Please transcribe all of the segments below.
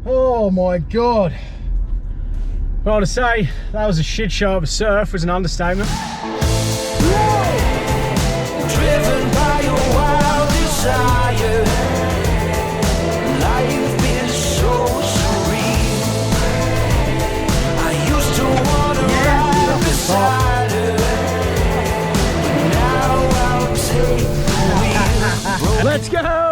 Oh my God. Well, to say that was a shit show of a surf was an understatement. Driven by your wild desire, life is so serene. I used to want to ride beside her, but now I'll take the wheel. Let's go!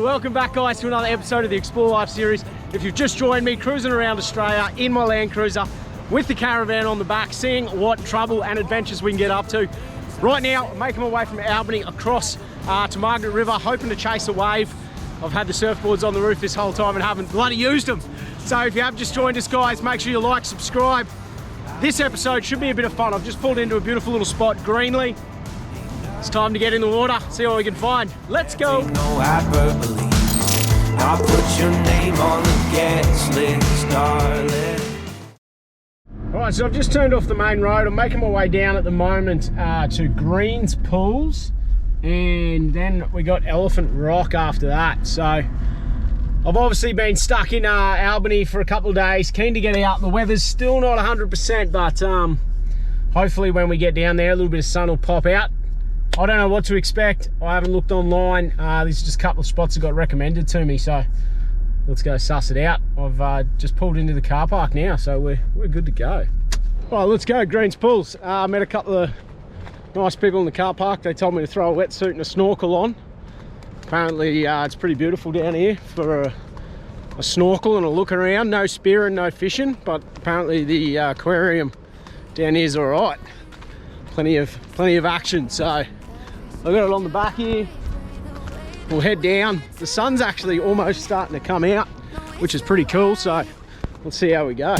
Welcome back, guys, to another episode of the Explore Life series. If you've just joined me, cruising around Australia in my Land Cruiser with the caravan on the back, seeing what trouble and adventures we can get up to. Right now, I'm making my way from Albany across to Margaret River, hoping to chase a wave. I've had the surfboards on the roof this whole time and haven't bloody used them. So if you have just joined us, guys, make sure you like, subscribe. This episode should be a bit of fun. I've just pulled into a beautiful little spot, Greenlee. It's time to get in the water, see what we can find. Let's go. No hyperbole. I'll put your name on the guest list, darling. All right, so I've just turned off the main road. I'm making my way down at the moment to Greens Pools, and then we got Elephant Rock after that. So I've obviously been stuck in Albany for a couple of days, keen to get out. The weather's still not 100%, but hopefully when we get down there, a little bit of sun will pop out. I don't know what to expect. I haven't looked online. There's just a couple of spots that got recommended to me, so let's go suss it out. I've just pulled into the car park now, so we're good to go. All right, let's go, Greens Pools. I met a couple of nice people in the car park. They told me to throw a wetsuit and a snorkel on. Apparently it's pretty beautiful down here for a snorkel and a look around. No spearing, no fishing, but apparently the aquarium down here is all right. Plenty of action, so I've got it on the back here. We'll head down. The sun's actually almost starting to come out, which is pretty cool, so let's see how we go.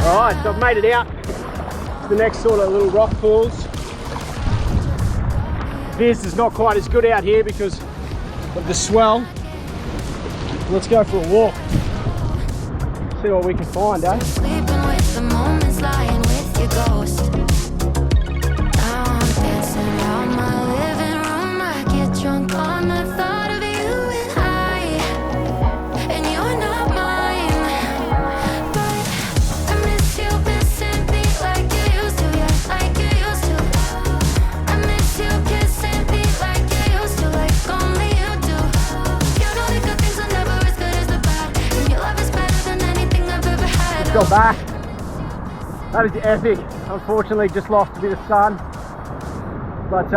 Alright, so I've made it out to the next sort of little rock pools. This is not quite as good out here because of the swell. Let's go for a walk. See what we can find, eh? Sleeping with the moments, lying with your ghost. Now I'm dancing around my living room. I get drunk on the thought of you and I, and you're not mine. But I miss you missing me like you used to, yeah, like you used to. I miss you kissing me like you used to, like only you do. You know the good things are never as good as the bad, and your love is better than anything I've ever had. Let's go back. That is epic. Unfortunately, just lost a bit of sun. But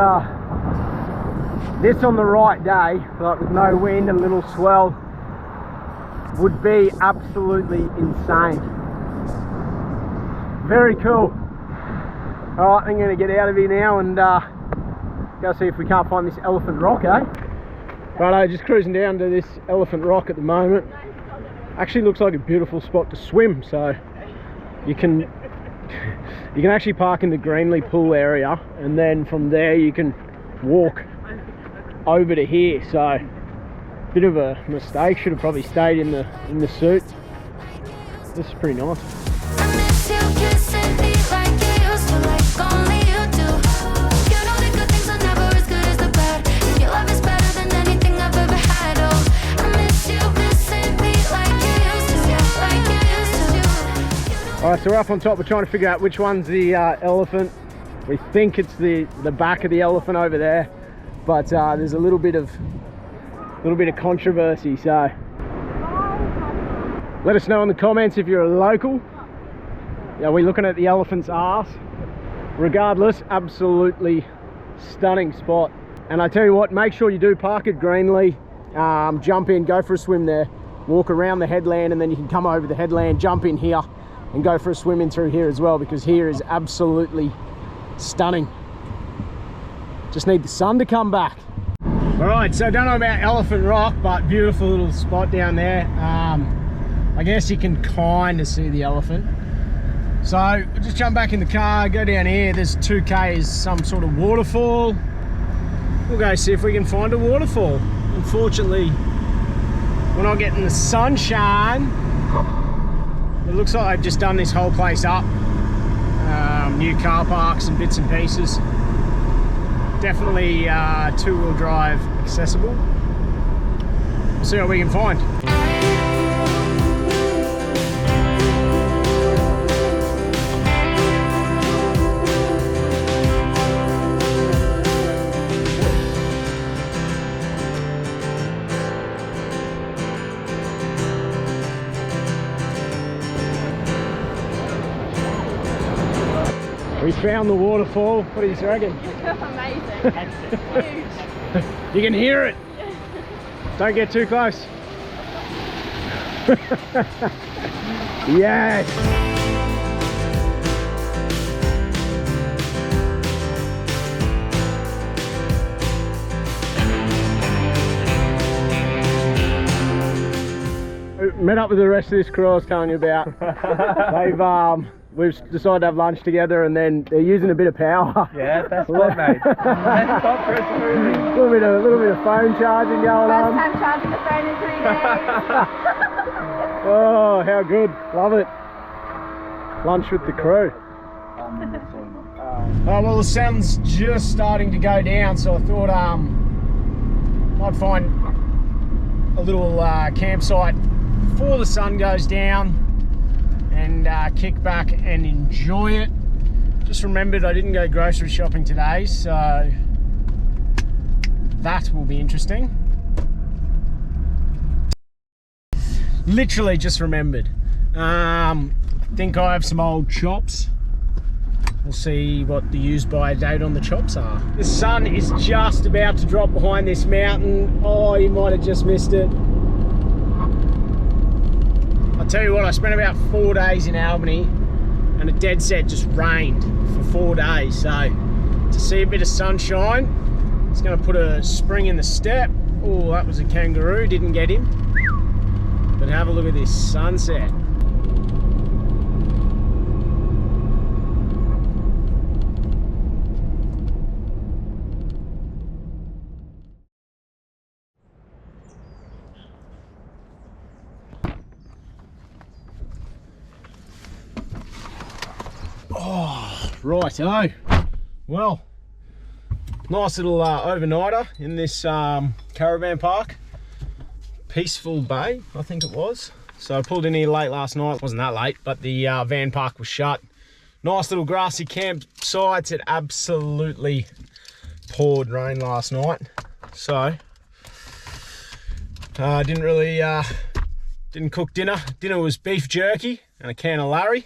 this on the right day, like with no wind and a little swell, would be absolutely insane. Very cool. All right, I'm going to get out of here now and go see if we can't find this Elephant Rock, eh? Righto, just cruising down to this Elephant Rock at the moment. Actually looks like a beautiful spot to swim, so you can actually park in the Greenlee pool area, and then from there you can walk over to here. So bit of a mistake, should have probably stayed in the suit. This is pretty nice. I miss you kissing me like you used to, like only you do. You know the good things are never as good as the bad, and your love is better than anything I've ever had. Oh, I miss you missing me like you used to, yeah, like you used to. All right, so we're up on top. We're trying to figure out which one's the elephant. We think it's the back of the elephant over there, but there's a little bit of controversy. So let us know in the comments if you're a local. Yeah, we're looking at the elephant's arse. Regardless, absolutely stunning spot. And I tell you what, make sure you do park at Greenlee, jump in, go for a swim there, walk around the headland, and then you can come over the headland, jump in here, and go for a swim in through here as well, because here is absolutely stunning. Just need the sun to come back. All right, so don't know about Elephant Rock, but beautiful little spot down there. I guess you can kind of see the elephant. So we'll just jump back in the car, go down here. There's 2K is some sort of waterfall. we'll go see if we can find a waterfall. Unfortunately, we're not getting the sunshine. It looks like they've just done this whole place up. New car parks and bits and pieces. Definitely two-wheel drive accessible. We'll see what we can find. We found the waterfall. What do you reckon? Amazing. Huge. You can hear it. Don't get too close. Yes. Met up with the rest of this crew I was telling you about. We've decided to have lunch together, and then they're using a bit of power. Yeah, that's what, mate. That's stop for us moving. A little bit of phone charging going on. First time charging the phone in 3 days. Oh, how good. Love it. Lunch with the crew. Oh, well, the sun's just starting to go down, so I thought I'd find a little campsite before the sun goes down and kick back and enjoy it. Just remembered I didn't go grocery shopping today, so that will be interesting. Literally just remembered. I think I have some old chops. We'll see what the use by date on the chops are. The sun is just about to drop behind this mountain. Oh, you might have just missed it. I'll tell you what, I spent about 4 days in Albany and it dead set just rained for 4 days. So to see a bit of sunshine, it's going to put a spring in the step. Oh, that was a kangaroo, didn't get him. But have a look at this sunset. Righto. Well, nice little overnighter in this caravan park. Peaceful Bay, I think it was. So I pulled in here late last night. It wasn't that late, but the van park was shut. Nice little grassy campsites. It absolutely poured rain last night. So didn't cook dinner. Dinner was beef jerky and a can of Larry.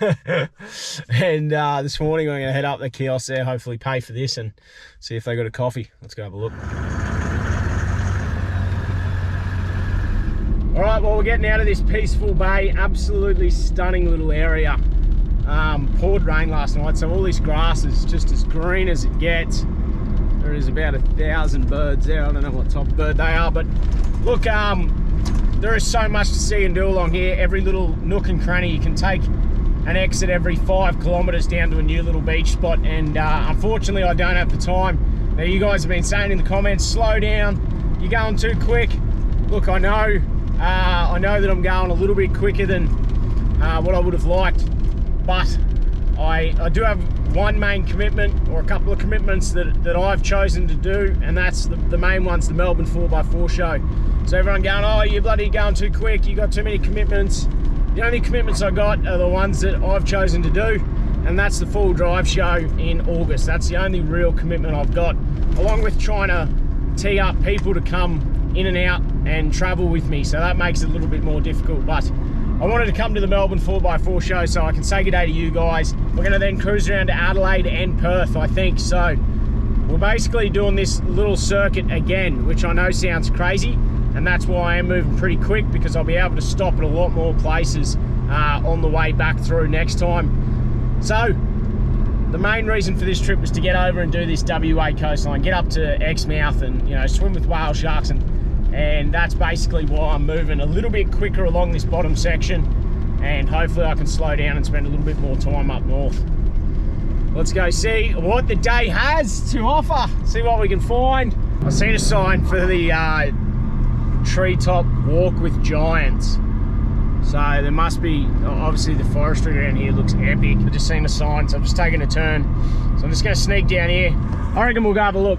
And this morning I'm going to head up the kiosk there, hopefully pay for this and see if they got a coffee. Let's go have a look. Alright, well, we're getting out of this Peaceful Bay. Absolutely stunning little area. Poured rain last night, so all this grass is just as green as it gets. There is about 1,000 birds there. I don't know what type of bird they are, but look, there is so much to see and do along here. Every little nook and cranny. You can take an exit every 5 kilometers down to a new little beach spot, and unfortunately I don't have the time. Now, you guys have been saying in the comments, slow down, you're going too quick. Look, I know that I'm going a little bit quicker than what I would have liked, but I do have one main commitment, or a couple of commitments that I've chosen to do, and that's the main one's the Melbourne 4x4 show. So everyone going, oh, you're bloody going too quick, you got too many commitments. The only commitments I got are the ones that I've chosen to do, and that's the full drive show in August. That's the only real commitment I've got, along with trying to tee up people to come in and out and travel with me, so that makes it a little bit more difficult. But I wanted to come to the Melbourne 4x4 show so I can say good day to you guys. We're going to then cruise around to Adelaide and Perth, I think. So we're basically doing this little circuit again, which I know sounds crazy, and that's why I am moving pretty quick, because I'll be able to stop at a lot more places on the way back through next time. So the main reason for this trip was to get over and do this WA coastline, get up to Exmouth and, you know, swim with whale sharks, and that's basically why I'm moving a little bit quicker along this bottom section, and hopefully I can slow down and spend a little bit more time up north. let's go see what the day has to offer, see what we can find. I've seen a sign for the Treetop Walk with Giants. So there must be, obviously the forestry around here looks epic. I've just seen a sign, so I'm just taking a turn. So I'm just gonna sneak down here. I reckon we'll go have a look.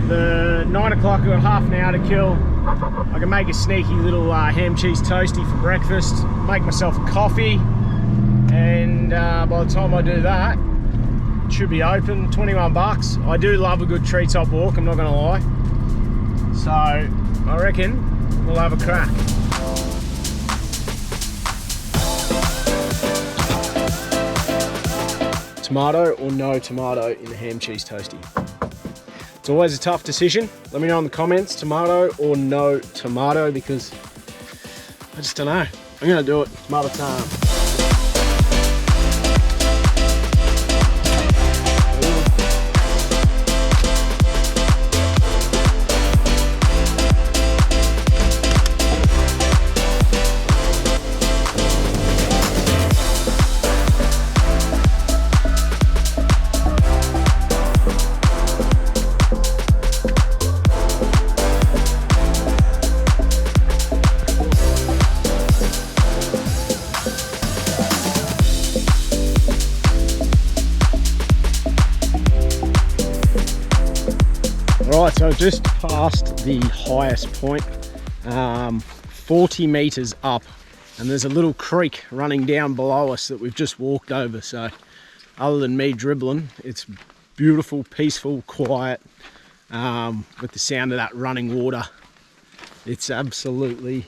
The 9 o'clock, I've got half an hour to kill. I can make a sneaky little ham cheese toasty for breakfast, make myself a coffee, and by the time I do that, it should be open, 21 bucks. I do love a good treetop walk, I'm not gonna lie. So I reckon we'll have a crack. Tomato or no tomato in the ham cheese toasty? It's always a tough decision. Let me know in the comments, tomato or no tomato, because I just don't know. I'm gonna do it tomato time. Right, so just past the highest point, 40 meters up, and there's a little creek running down below us that we've just walked over. So other than me dribbling, it's beautiful, peaceful, quiet, with the sound of that running water. It's absolutely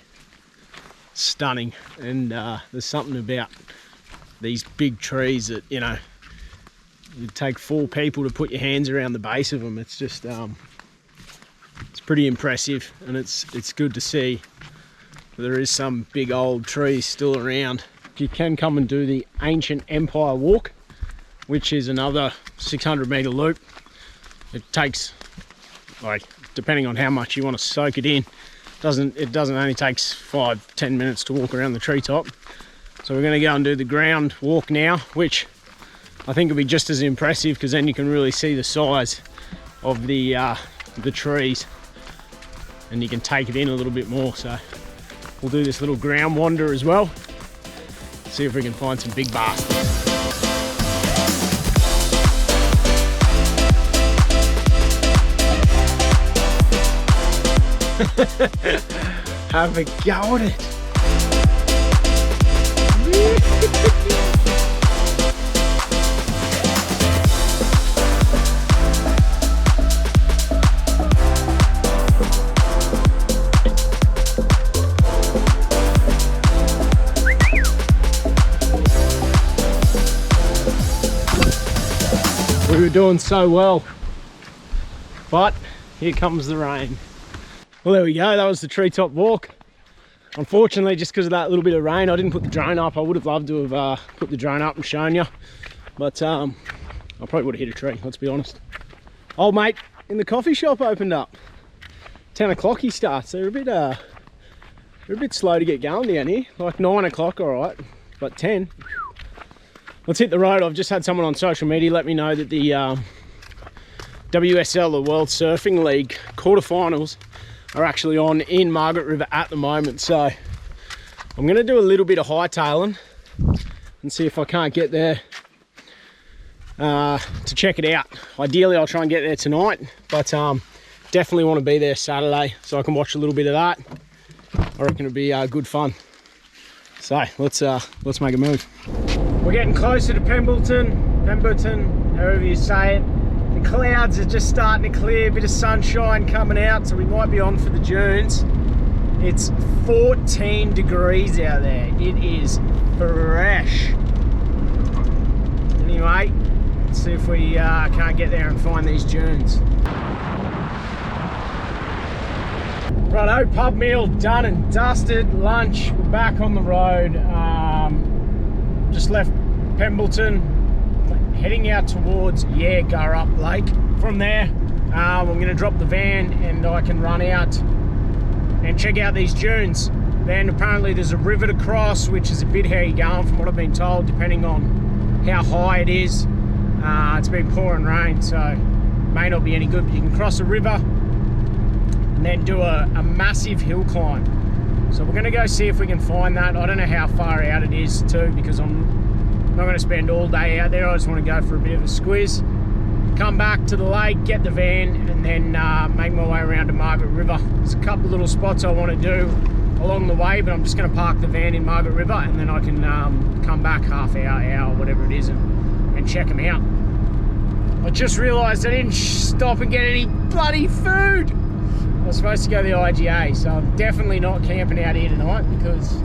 stunning. And there's something about these big trees that, you know, it'd take 4 people to put your hands around the base of them. It's just it's pretty impressive, and it's good to see there is some big old trees still around. You can come and do the Ancient Empire Walk, which is another 600 meter loop. It takes, like, depending on how much you want to soak it in, it doesn't only takes 5-10 minutes to walk around the treetop. So we're going to go and do the ground walk now, which I think will be just as impressive, because then you can really see the size of the trees and you can take it in a little bit more. So we'll do this little ground wander as well, see if we can find some big bastards. Have a go at it. We were doing so well, but here comes the rain. Well, there we go, that was the treetop walk. Unfortunately, just because of that little bit of rain, I didn't put the drone up. I would have loved to have put the drone up and shown you, but I probably would have hit a tree, let's be honest. Old mate in the coffee shop opened up. 10 o'clock he starts. They're a bit slow to get going down here. Like 9 o'clock, all right, but 10. Let's hit the road. I've just had someone on social media let me know that the WSL, the World Surfing League quarterfinals, are actually on in Margaret River at the moment. So I'm going to do a little bit of hightailing and see if I can't get there to check it out. Ideally, I'll try and get there tonight, but definitely want to be there Saturday so I can watch a little bit of that. I reckon it'll be good fun. So let's make a move. We're getting closer to Pemberton, however you say it. The clouds are just starting to clear, a bit of sunshine coming out, so we might be on for the dunes. It's 14 degrees out there. It is fresh. Anyway, let's see if we can't get there and find these dunes. Righto, pub meal done and dusted. Lunch, we're back on the road. Just left Pemberton, heading out towards Gurrup Lake. From there, I'm going to drop the van and I can run out and check out these dunes. Then apparently there's a river to cross, which is a bit hairy going from what I've been told, depending on how high it is. It's been pouring rain, so may not be any good, but you can cross a river and then do a massive hill climb. So we're gonna go see if we can find that. I don't know how far out it is too, because I'm not gonna spend all day out there. I just wanna go for a bit of a squiz, come back to the lake, get the van, and then make my way around to Margaret River. There's a couple of little spots I wanna do along the way, but I'm just gonna park the van in Margaret River, and then I can come back half hour, whatever it is, and check them out. I just realised I didn't stop and get any bloody food. I was supposed to go to the IGA, so I'm definitely not camping out here tonight because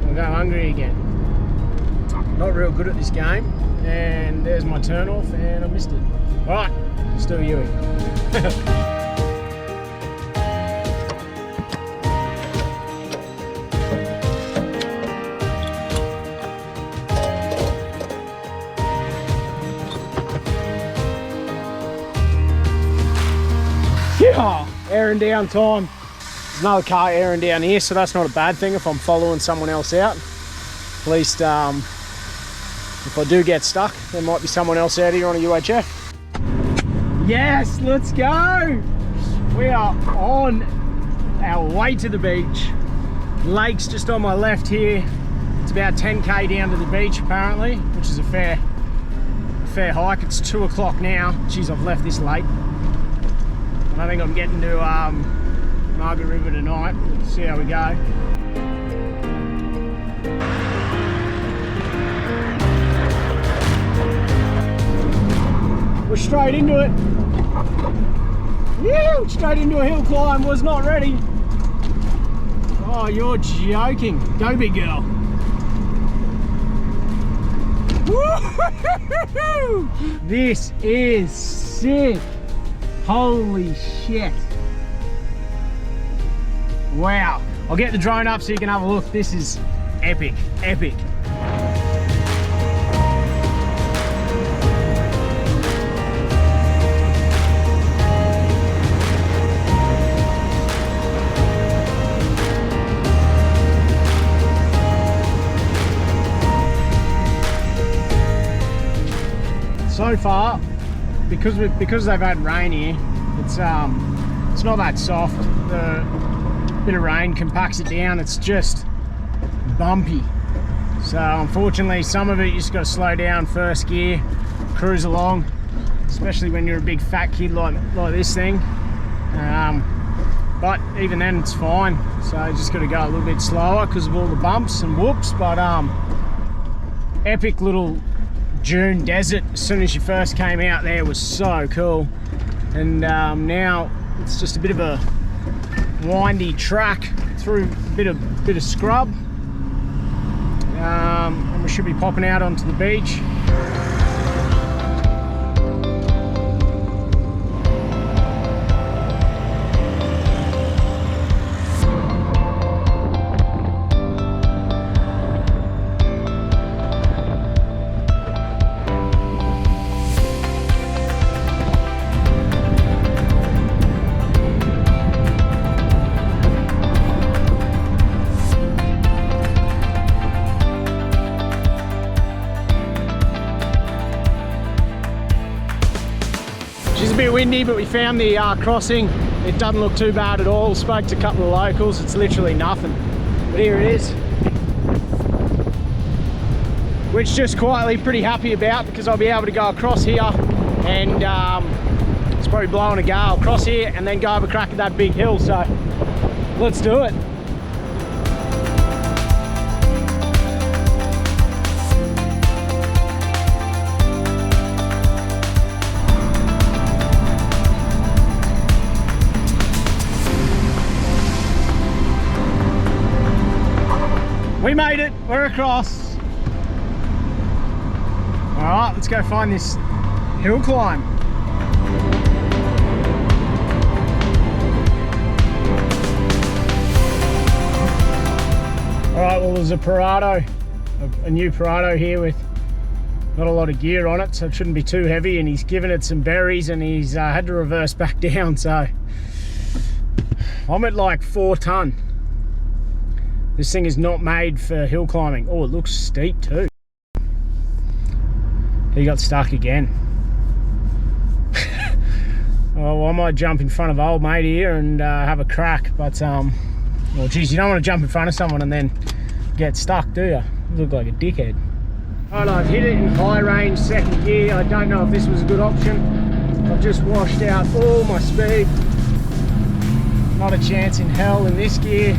I'll go hungry again. Not real good at this game, and there's my turn off, and I missed it. All right, still you. Yeah, airing down time. There's another car airing down here, so that's not a bad thing if I'm following someone else out. At least if I do get stuck, there might be someone else out here on a UHF. Yes, let's go! We are on our way to the beach. Lake's just on my left here. It's about 10k down to the beach apparently, which is a fair hike. It's 2 o'clock now. Jeez, I've left this late. I think I'm getting to Margaret River tonight. We'll see how we go. We're straight into it. Yeah, straight into a hill climb. Was not ready. Oh, you're joking. Go, big girl. Woo-hoo-hoo-hoo! This is sick. Holy shit. Wow. I'll get the drone up so you can have a look. This is epic, epic. So far, because they've had rain here, it's not that soft. The bit of rain compacts it down. It's just bumpy. So unfortunately, some of it you just got to slow down first gear, cruise along, especially when you're a big fat kid like this thing. But even then, it's fine. So you just got to go a little bit slower because of all the bumps and whoops. But epic little dune desert. As soon as you first came out there, was so cool, and now it's just a bit of a windy track through a bit of scrub, and we should be popping out onto the beach. It's a bit windy, but we found the crossing. It doesn't look too bad at all. Spoke to a couple of locals. It's literally nothing. But here it is. Which just quietly pretty happy about, because I'll be able to go across here and it's probably blowing a gale. Across here and then go have a crack at that big hill. So let's do it. We made it, we're across. All right, let's go find this hill climb. All right, well, there's a Parado, a new Parado here with not a lot of gear on it, so it shouldn't be too heavy, and he's given it some berries and he's had to reverse back down, so I'm at like 4 ton. This thing is not made for hill climbing. Oh, it looks steep too. he got stuck again. Well, I might jump in front of old mate here and have a crack, but well, geez, you don't want to jump in front of someone and then get stuck, do you? You look like a dickhead. Alright, I've hit it in high range, second gear. I don't know if this was a good option. I've just washed out all my speed. Not a chance in hell in this gear.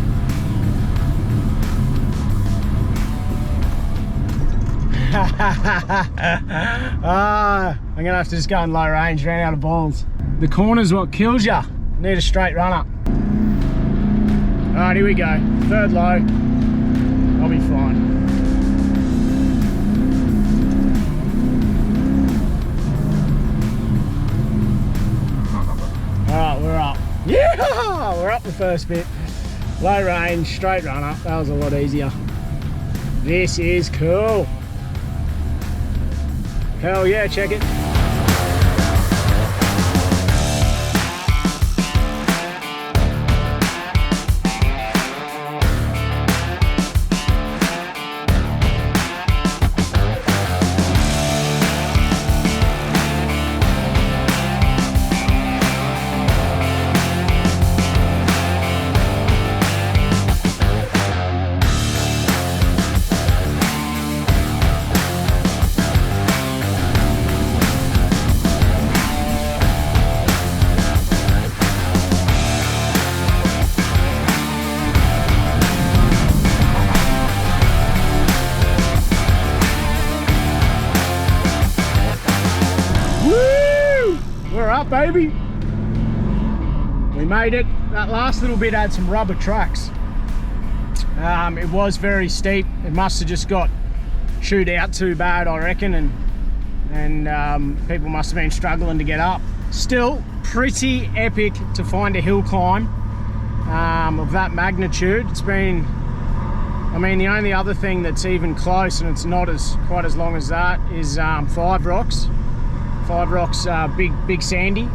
I'm gonna have to just go in low range, ran out of balls. The corner's what kills ya. Need a straight runner. Alright, here we go. Third low. I'll be fine. Alright, we're up. Yeah! We're up the first bit. Low range, straight runner. That was a lot easier. This is cool. Hell yeah, check it. Baby, we made it. That last little bit had some rubber tracks. It was very steep. It must have just got chewed out too bad, I reckon, and people must have been struggling to get up. Still pretty epic to find a hill climb of that magnitude. It's been, I mean, the only other thing that's even close, and it's not quite as long as that, is Five Rocks. Five Rocks, Big Sandy.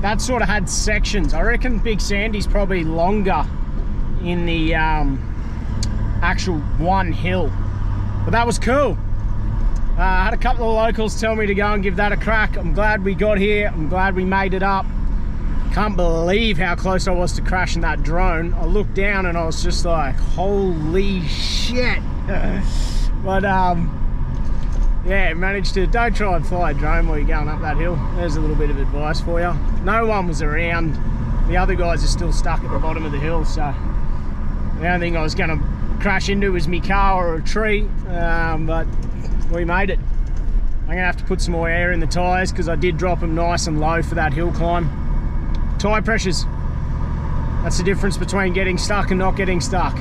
That sort of had sections. I reckon Big Sandy's probably longer in the actual one hill, but that was cool. I had a couple of locals tell me to go and give that a crack. I'm glad we got here. I'm glad we made it up. Can't believe how close I was to crashing that drone. I looked down and I was just like, holy shit. But yeah, managed to, don't try and fly a drone while you're going up that hill. There's a little bit of advice for you. No one was around. The other guys are still stuck at the bottom of the hill, so the only thing I was going to crash into was my car or a tree, but we made it. I'm going to have to put some more air in the tyres because I did drop them nice and low for that hill climb. Tyre pressures. That's the difference between getting stuck and not getting stuck.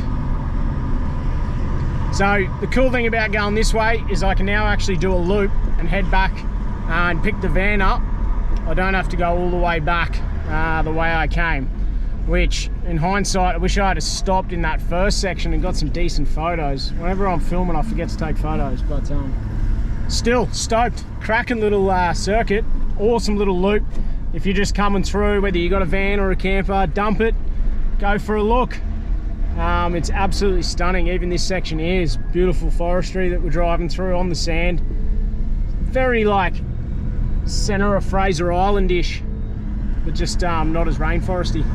So the cool thing about going this way is I can now actually do a loop and head back and pick the van up. I don't have to go all the way back the way I came, which in hindsight, I wish I had stopped in that first section and got some decent photos. Whenever I'm filming, I forget to take photos, but still stoked. Cracking little circuit, awesome little loop. If you're just coming through, whether you got a van or a camper, dump it, go for a look. It's absolutely stunning. Even this section here is beautiful forestry that we're driving through on the sand. Very like center of Fraser Island-ish, but just not as rainforesty.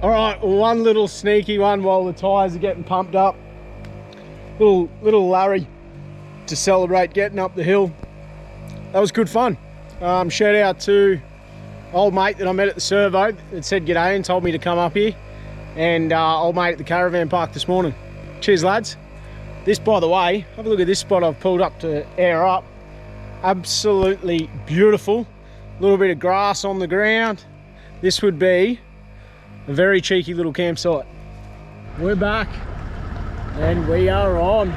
Alright, one little sneaky one while the tyres are getting pumped up. Little Larry to celebrate getting up the hill. That was good fun. Shout out to old mate that I met at the servo that said g'day and told me to come up here. And old mate at the caravan park this morning. Cheers lads. This, by the way, have a look at this spot I've pulled up to air up. Absolutely beautiful. A little bit of grass on the ground. This would be a very cheeky little campsite. We're back. And we are on.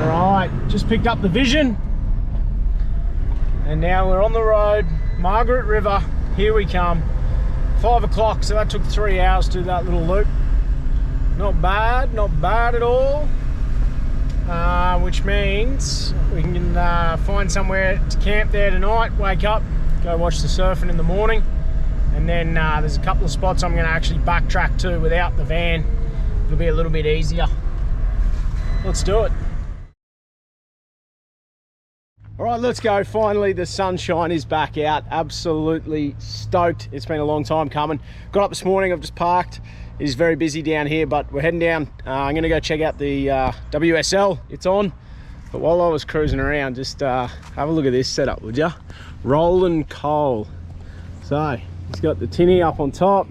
Alright, just picked up the Vision. And now we're on the road. Margaret River, here we come. 5 o'clock, so that took 3 hours to do that little loop. Not bad at all. Which means we can find somewhere to camp there tonight, wake up, go watch the surfing in the morning. And then there's a couple of spots I'm going to actually backtrack to without the van. It'll be a little bit easier. Let's do it. All right, let's go. Finally, the sunshine is back out. Absolutely stoked. It's been a long time coming. Got up this morning, I've just parked. It is very busy down here, but we're heading down. I'm going to go check out the WSL. It's on. But while I was cruising around, just have a look at this setup, would ya? Rolling coal. So, he's got the tinny up on top.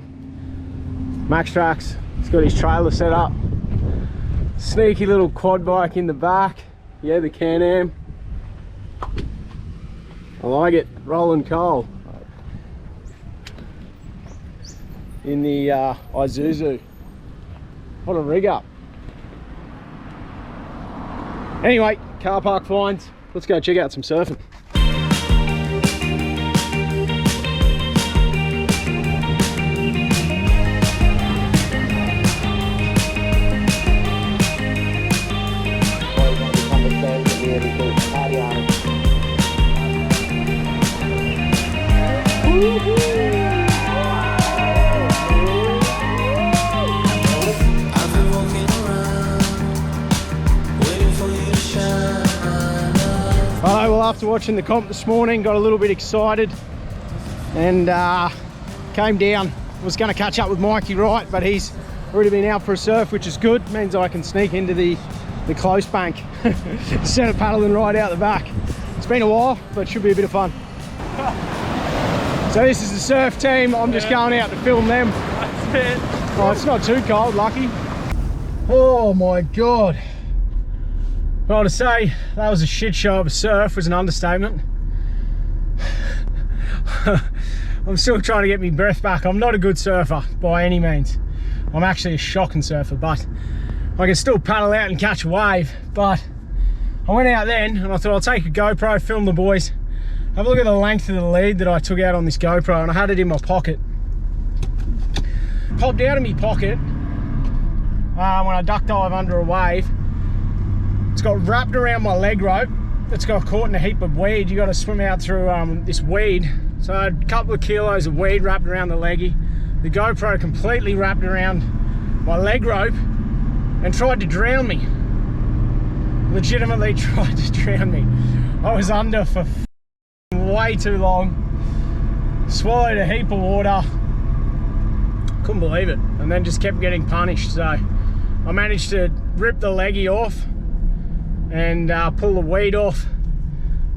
Max Trax. He's got his trailer set up. Sneaky little quad bike in the back. Yeah, the Can-Am. I like it. Rolling coal. In the Isuzu. What a rig up. Anyway, car park finds. Let's go check out some surfing. Well, after watching the comp this morning, got a little bit excited and came down. Was going to catch up with Mikey Wright, but he's already been out for a surf, which is good. Means I can sneak into the close bank instead of paddling right out the back. It's been a while, but should be a bit of fun. So this is the surf team. I'm just going out to film them. That's it. Oh, it's not too cold, lucky. Oh my God. Well, to say that was a shit show of a surf was an understatement. I'm still trying to get my breath back. I'm not a good surfer by any means. I'm actually a shocking surfer, but I can still paddle out and catch a wave. But I went out then and I thought I'll take a GoPro, film the boys. Have a look at the length of the lead that I took out on this GoPro, and I had it in my pocket. Popped out of my pocket when I duck dive under a wave. It's got wrapped around my leg rope. It's got caught in a heap of weed. You got to swim out through this weed. So I had a couple of kilos of weed wrapped around the leggy. The GoPro completely wrapped around my leg rope and tried to drown me. Legitimately tried to drown me. I was under for way too long. Swallowed a heap of water. Couldn't believe it. And then just kept getting punished. So I managed to rip the leggy off and pull the weed off.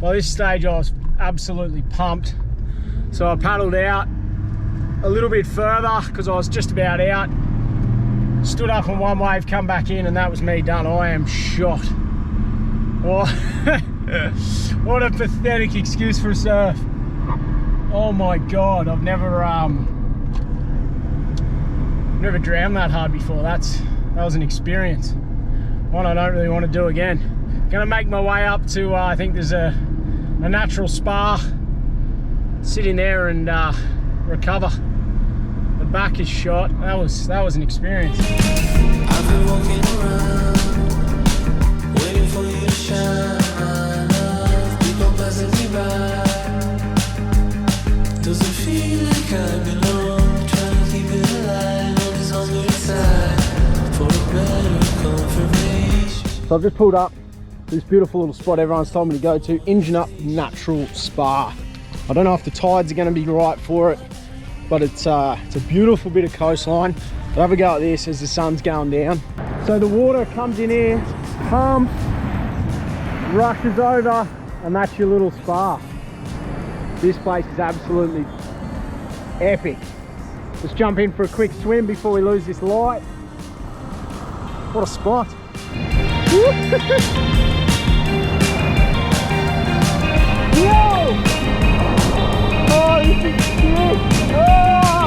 By this stage I was absolutely pumped. So I paddled out a little bit further because I was just about out. Stood up on one wave, come back in, and that was me done. I am shot. Oh, what a pathetic excuse for a surf. Oh my God, I've never drowned that hard before. That was an experience. One I don't really want to do again. Gonna make my way up to I think there's a natural spa. Sit in there and recover. The back is shot. That was an experience. I've been walking around, waiting for you to shine. People passing me by. Does it feel like I belong? Trying to keep it alive on this hungry side for a better confirmation. So I've just pulled up this beautiful little spot everyone's told me to go to, Engine Up Natural Spa. I don't know if the tides are going to be right for it, but it's a beautiful bit of coastline. I'll have a go at this as the sun's going down. So the water comes in here, pumps, rushes over, and that's your little spa. This place is absolutely epic. Let's jump in for a quick swim before we lose this light. What a spot. Whoa! Oh, this is sick! Oh!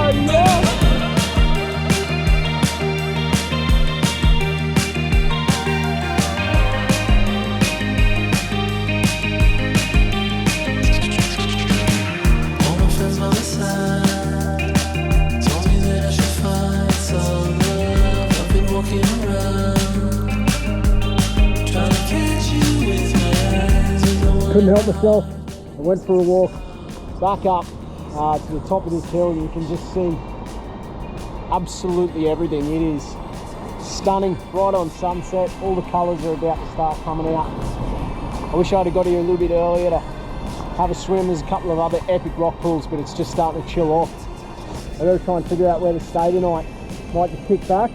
walking around, trying to catch you with my eyes. And no one Couldn't help myself. I went for a walk back up to the top of this hill, and you can just see absolutely everything. It is stunning, right on sunset. All the colours are about to start coming out. I wish I'd have got here a little bit earlier to have a swim. There's a couple of other epic rock pools, but it's just starting to chill off. I've got to try and figure out where to stay tonight. Might just kick back,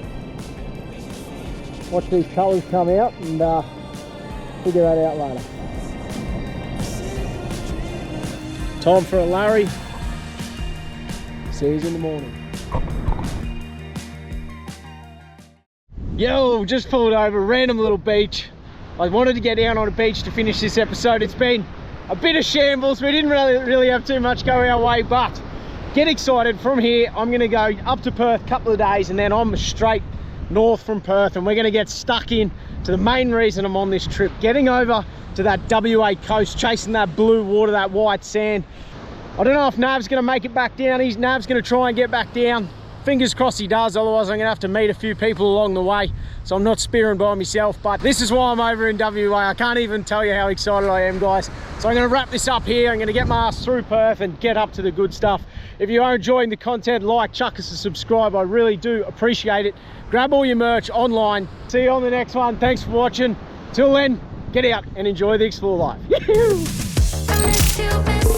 watch these colours come out, and figure that out later. Time for a Larry. See you in the morning. Yo, just pulled over, random little beach. I wanted to get down on a beach to finish this episode. It's been a bit of shambles. We didn't really have too much go our way, but get excited. From here, I'm gonna go up to Perth a couple of days, and then I'm straight north from Perth, and we're gonna get stuck in to the main reason I'm on this trip, getting over to that WA coast, chasing that blue water, that white sand. I don't know if Nav's gonna make it back down. Nav's gonna try and get back down. Fingers crossed he does, otherwise I'm gonna have to meet a few people along the way, so I'm not spearing by myself. But this is why I'm over in WA. I can't even tell you how excited I am, guys. So I'm gonna wrap this up here. I'm gonna get my ass through Perth and get up to the good stuff. If you are enjoying the content, like, chuck us a subscribe. I really do appreciate it. Grab all your merch online. See you on the next one. Thanks for watching. Till then, get out and enjoy the Explore life. I miss you, miss